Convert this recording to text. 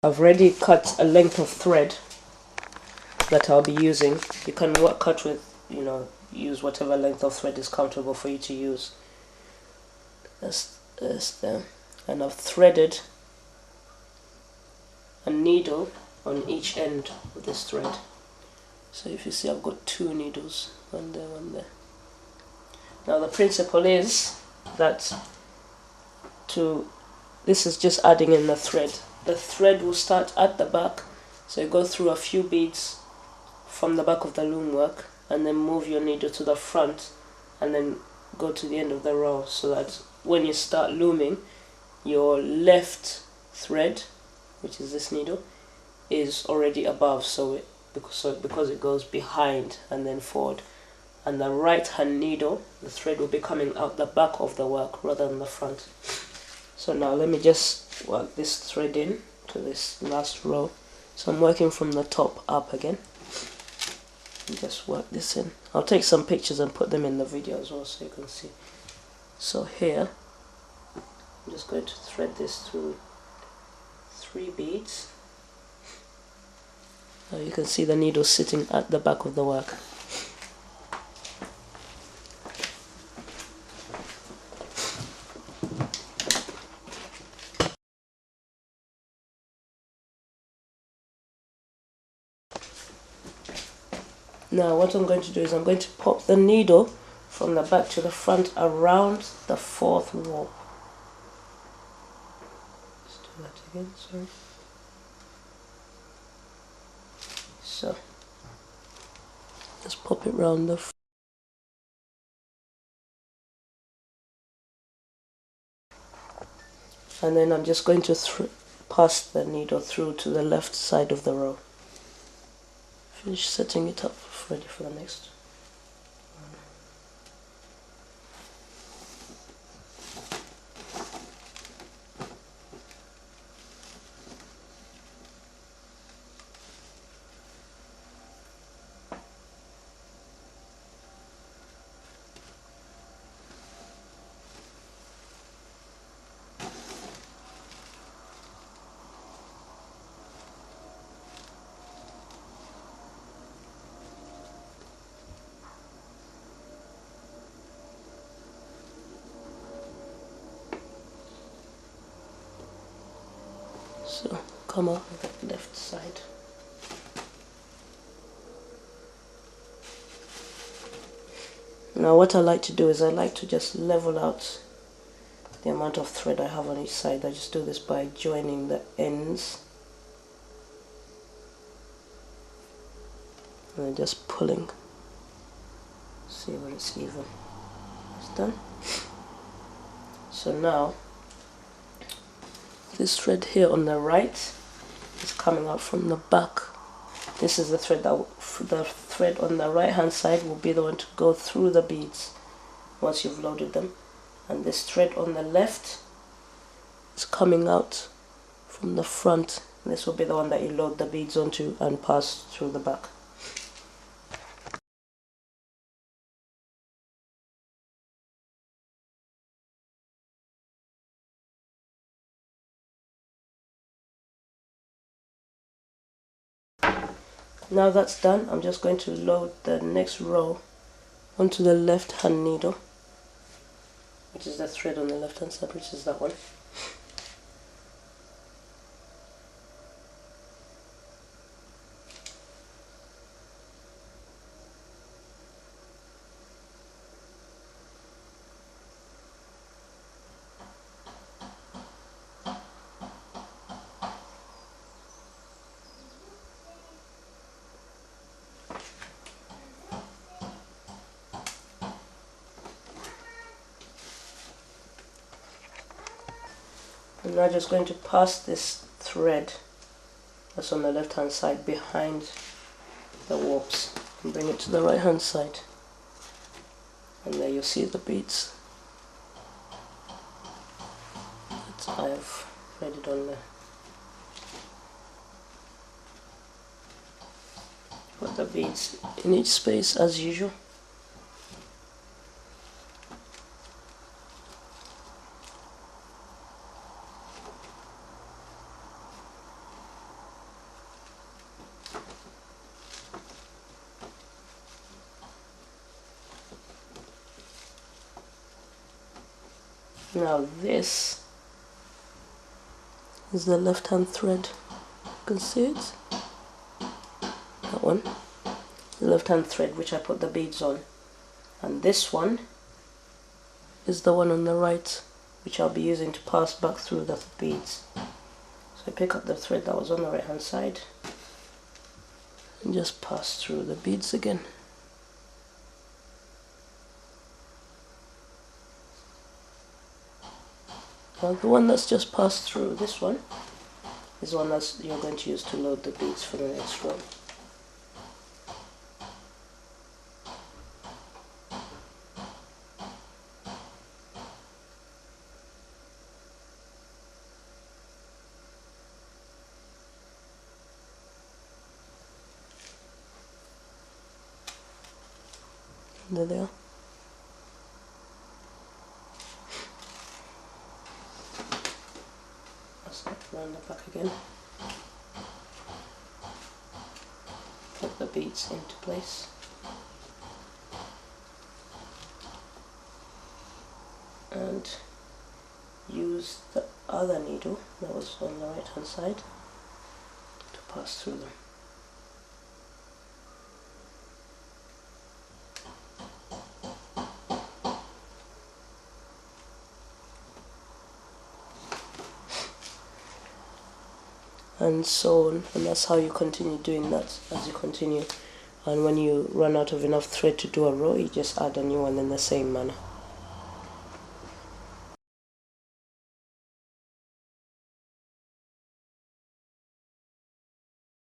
I've already cut a length of thread that I'll be using. You can cut with, use whatever length of thread is comfortable for you to use. That's there. And I've threaded a needle on each end of this thread. So if you see, I've got 2 needles, one there, one there. Now the principle is that this is just adding in the thread. The thread will start at the back, so you go through a few beads from the back of the loom work, and then move your needle to the front, and then go to the end of the row, so that when you start looming, your left thread, which is this needle, is already above, because it goes behind and then forward, and the right hand needle, the thread will be coming out the back of the work rather than the front. So now let me just work this thread in to this last row. So I'm working from the top up again, and just work this in. I'll take some pictures and put them in the video as well so you can see. So here I'm just going to thread this through 3 beads. Now you can see the needle sitting at the back of the work. Now what I'm going to do is I'm going to pop the needle from the back to the front around the 4th warp. Let's do that again, sorry. So just pop it round the and then I'm just going to pass the needle through to the left side of the row. Finish setting it up, ready for the next one. So come up with the left side. Now what I like to do is I like to just level out the amount of thread I have on each side. I just do this by joining the ends and then just pulling. See where it's even. It's done. So now this thread here on the right is coming out from the back. This is the thread on the right hand side will be the one to go through the beads once you've loaded them, and this thread on the left is coming out from the front. This will be the one that you load the beads onto and pass through the back. Now that's done, I'm just going to load the next row onto the left hand needle, which is the thread on the left hand side, which is that one. I'm now just going to pass this thread that's on the left hand side behind the warps and bring it to the right hand side, and there you'll see the beads that I've threaded on there. Put the beads in each space as usual. Now this is the left hand thread. You can see it, that one, the left hand thread which I put the beads on, and this one is the one on the right which I'll be using to pass back through the beads. So I pick up the thread that was on the right hand side and just pass through the beads again. Now the one that's just passed through, this one, is one that you're going to use to load the beads for the next row. And there they are. Round the back again, put the beads into place, and use the other needle that was on the right hand side to pass through them. And so on, and that's how you continue doing that as you continue. And when you run out of enough thread to do a row, you just add a new one in the same manner.